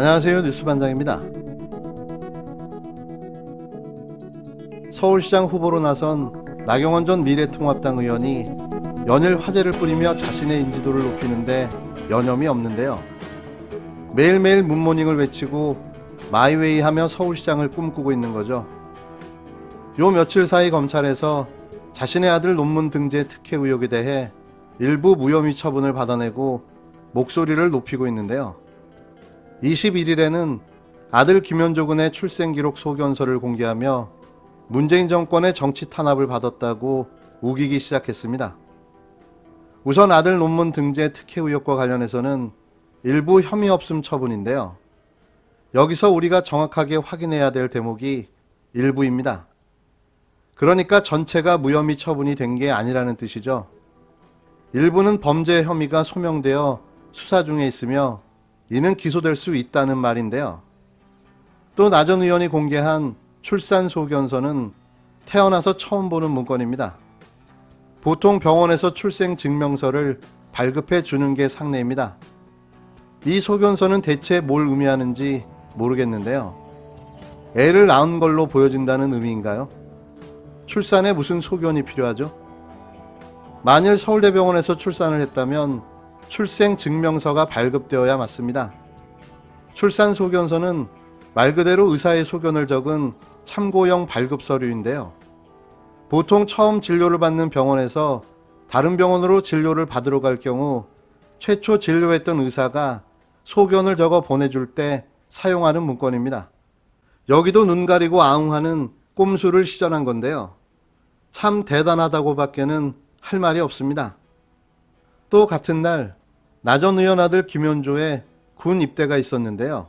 안녕하세요. 뉴스반장입니다. 서울시장 후보로 나선 나경원 전 미래통합당 의원이 연일 화제를 뿌리며 자신의 인지도를 높이는데 여념이 없는데요. 매일매일 문모닝을 외치고 마이웨이 하며 서울시장을 꿈꾸고 있는 거죠. 요 며칠 사이 검찰에서 자신의 아들 논문 등재 특혜 의혹에 대해 일부 무혐의 처분을 받아내고 목소리를 높이고 있는데요. 21일에는 아들 김현조 군의 출생기록 소견서를 공개하며 문재인 정권의 정치 탄압을 받았다고 우기기 시작했습니다. 우선 아들 논문 등재 특혜 의혹과 관련해서는 일부 혐의 없음 처분인데요. 여기서 우리가 정확하게 확인해야 될 대목이 일부입니다. 그러니까 전체가 무혐의 처분이 된 게 아니라는 뜻이죠. 일부는 범죄 혐의가 소명되어 수사 중에 있으며 이는 기소될 수 있다는 말인데요. 또 나 전 의원이 공개한 출산 소견서는 태어나서 처음 보는 문건입니다. 보통 병원에서 출생 증명서를 발급해 주는 게 상례입니다. 이 소견서는 대체 뭘 의미하는지 모르겠는데요. 애를 낳은 걸로 보여진다는 의미인가요? 출산에 무슨 소견이 필요하죠? 만일 서울대병원에서 출산을 했다면 출생 증명서가 발급되어야 맞습니다. 출산 소견서는 말 그대로 의사의 소견을 적은 참고용 발급 서류인데요. 보통 처음 진료를 받는 병원에서 다른 병원으로 진료를 받으러 갈 경우 최초 진료했던 의사가 소견을 적어 보내줄 때 사용하는 문건입니다. 여기도 눈 가리고 아웅하는 꼼수를 시전한 건데요. 참 대단하다고 밖에는 할 말이 없습니다. 또 같은 날 나 전 의원 아들 김현조의 군 입대가 있었는데요.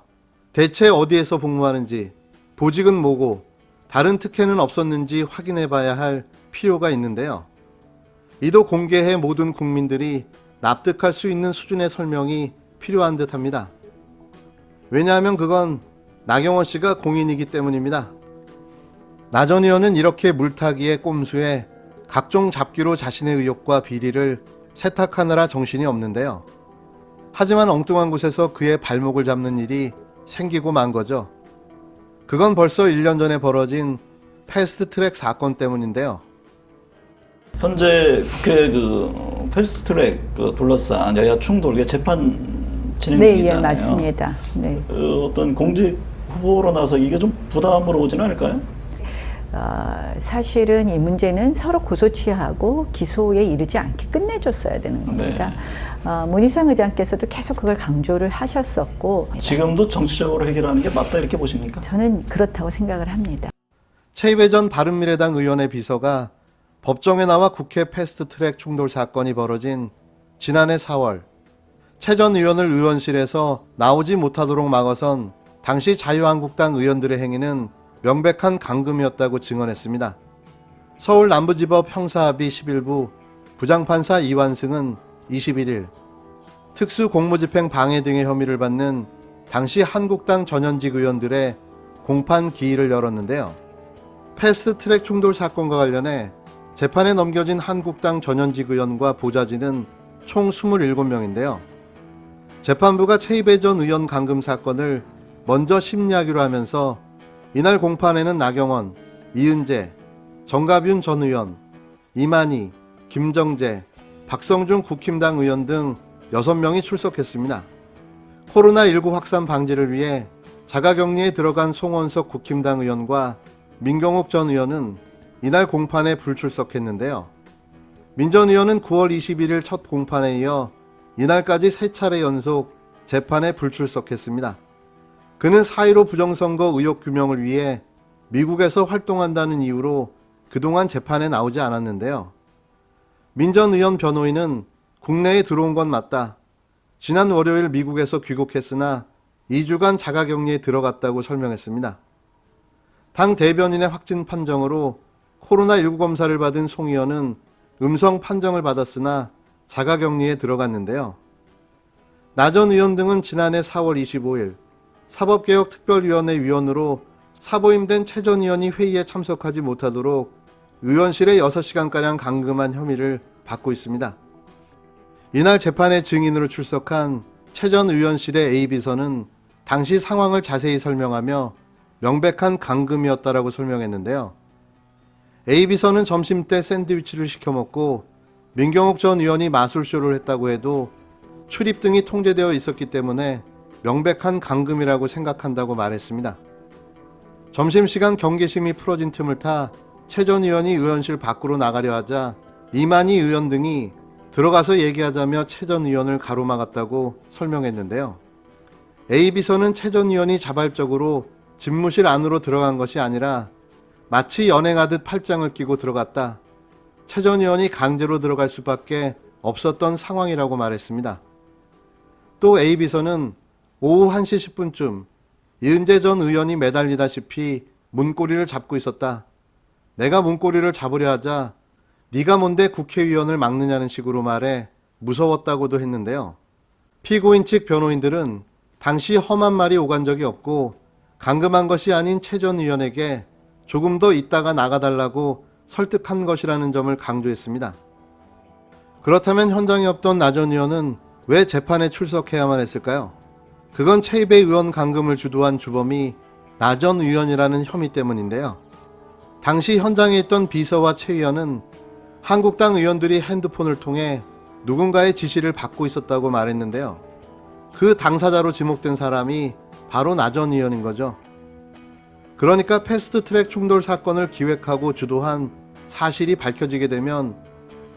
대체 어디에서 복무하는지, 보직은 뭐고 다른 특혜는 없었는지 확인해 봐야 할 필요가 있는데요. 이도 공개해 모든 국민들이 납득할 수 있는 수준의 설명이 필요한 듯합니다. 왜냐하면 그건 나경원 씨가 공인이기 때문입니다. 나 전 의원은 이렇게 물타기의 꼼수에 각종 잡기로 자신의 의혹과 비리를 세탁하느라 정신이 없는데요. 하지만 엉뚱한 곳에서 그의 발목을 잡는 일이 생기고 만 거죠. 그건 벌써 1년 전에 벌어진 패스트트랙 사건 때문인데요. 현재 국회 패스트트랙 둘러싼 여야 충돌 재판 진행 네, 중이잖아요. 예, 맞습니다. 네. 어떤 공직 후보로 나서 이게 좀 부담으로 오지는 않을까요? 사실은 이 문제는 서로 고소 취하고 기소에 이르지 않게 끝내줬어야 되는 겁니다. 네. 문희상 의장께서도 계속 그걸 강조를 하셨었고 지금도 정치적으로 해결하는 게 맞다 이렇게 보십니까? 저는 그렇다고 생각을 합니다. 최이배 전 바른미래당 의원의 비서가 법정에 나와 국회 패스트트랙 충돌 사건이 벌어진 지난해 4월 최 전 의원을 의원실에서 나오지 못하도록 막아선 당시 자유한국당 의원들의 행위는 명백한 강금이었다고 증언했습니다. 서울 남부지법 형사합의 11부 부장판사 이완승은 21일 특수공무집행 방해 등의 혐의를 받는 당시 한국당 전현직 의원들의 공판 기일을 열었는데요. 패스트트랙 충돌 사건과 관련해 재판에 넘겨진 한국당 전현직 의원과 보좌진은 총 27명인데요. 재판부가 최이배 전 의원 감금 사건을 먼저 심리하기로 하면서 이날 공판에는 나경원, 이은재, 정가윤 전 의원, 이만희, 김정재, 박성준 국힘당 의원 등 6명이 출석했습니다. 코로나19 확산 방지를 위해 자가격리에 들어간 송원석 국힘당 의원과 민경욱 전 의원은 이날 공판에 불출석했는데요. 민 전 의원은 9월 21일 첫 공판에 이어 이날까지 3차례 연속 재판에 불출석했습니다. 그는 4.15 부정선거 의혹 규명을 위해 미국에서 활동한다는 이유로 그동안 재판에 나오지 않았는데요. 민 전 의원 변호인은 국내에 들어온 건 맞다. 지난 월요일 미국에서 귀국했으나 2주간 자가격리에 들어갔다고 설명했습니다. 당 대변인의 확진 판정으로 코로나19 검사를 받은 송 의원은 음성 판정을 받았으나 자가격리에 들어갔는데요. 나 전 의원 등은 지난해 4월 25일 사법개혁특별위원회 위원으로 사보임된 최 전 의원이 회의에 참석하지 못하도록 의원실에 6시간가량 감금한 혐의를 받고 있습니다. 이날 재판에 증인으로 출석한 최 전 의원실의 A비서는 당시 상황을 자세히 설명하며 명백한 감금이었다라고 설명했는데요. A비서는 점심때 샌드위치를 시켜 먹고 민경욱 전 의원이 마술쇼를 했다고 해도 출입 등이 통제되어 있었기 때문에 명백한 감금이라고 생각한다고 말했습니다. 점심시간 경계심이 풀어진 틈을 타 최 전 의원이 의원실 밖으로 나가려 하자 이만희 의원 등이 들어가서 얘기하자며 최 전 의원을 가로막았다고 설명했는데요. A비서는 최 전 의원이 자발적으로 집무실 안으로 들어간 것이 아니라 마치 연행하듯 팔짱을 끼고 들어갔다. 최 전 의원이 강제로 들어갈 수밖에 없었던 상황이라고 말했습니다. 또 A비서는 오후 1시 10분쯤 이은재 전 의원이 매달리다시피 문고리를 잡고 있었다. 내가 문고리를 잡으려 하자 네가 뭔데 국회의원을 막느냐는 식으로 말해 무서웠다고도 했는데요. 피고인 측 변호인들은 당시 험한 말이 오간 적이 없고 감금한 것이 아닌 최 전 의원에게 조금 더 있다가 나가달라고 설득한 것이라는 점을 강조했습니다. 그렇다면 현장에 없던 나 전 의원은 왜 재판에 출석해야만 했을까요? 그건 최입의 의원 감금을 주도한 주범이 나 전 의원이라는 혐의 때문인데요. 당시 현장에 있던 비서와 최 의원은 한국당 의원들이 핸드폰을 통해 누군가의 지시를 받고 있었다고 말했는데요. 그 당사자로 지목된 사람이 바로 나 전 의원인 거죠. 그러니까 패스트트랙 충돌 사건을 기획하고 주도한 사실이 밝혀지게 되면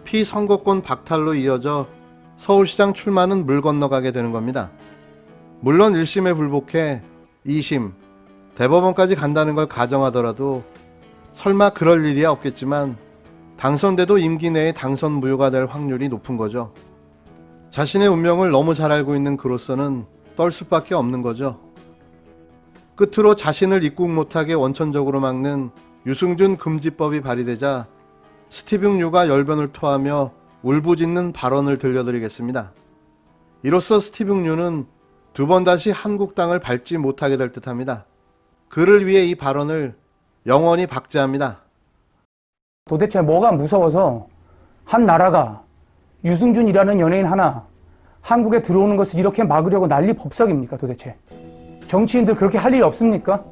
피선거권 박탈로 이어져 서울시장 출마는 물 건너가게 되는 겁니다. 물론 1심에 불복해 2심, 대법원까지 간다는 걸 가정하더라도 설마 그럴 일이야 없겠지만 당선돼도 임기 내에 당선 무효가 될 확률이 높은 거죠. 자신의 운명을 너무 잘 알고 있는 그로서는 떨 수밖에 없는 거죠. 끝으로 자신을 입국 못하게 원천적으로 막는 유승준 금지법이 발의되자 스티븐 유가 열변을 토하며 울부짖는 발언을 들려드리겠습니다. 이로써 스티븐 유는 두 번 다시 한국당을 밟지 못하게 될 듯합니다. 그를 위해 이 발언을 영원히 박제합니다. 도대체 뭐가 무서워서 한 나라가 유승준이라는 연예인 하나 한국에 들어오는 것을 이렇게 막으려고 난리 법석입니까 도대체? 정치인들 그렇게 할 일이 없습니까?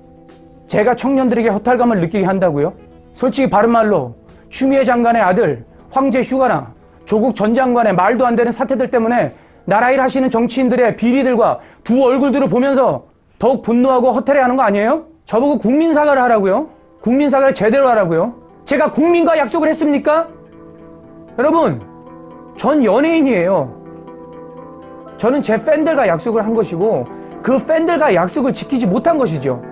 제가 청년들에게 허탈감을 느끼게 한다고요? 솔직히 바른 말로 추미애 장관의 아들 황제 휴가나 조국 전 장관의 말도 안 되는 사태들 때문에 나라 일 하시는 정치인들의 비리들과 두 얼굴들을 보면서 더욱 분노하고 허탈해하는 거 아니에요? 저보고 국민 사과를 하라고요? 국민 사과를 제대로 하라고요? 제가 국민과 약속을 했습니까? 여러분, 전 연예인이에요. 저는 제 팬들과 약속을 한 것이고 그 팬들과 약속을 지키지 못한 것이죠.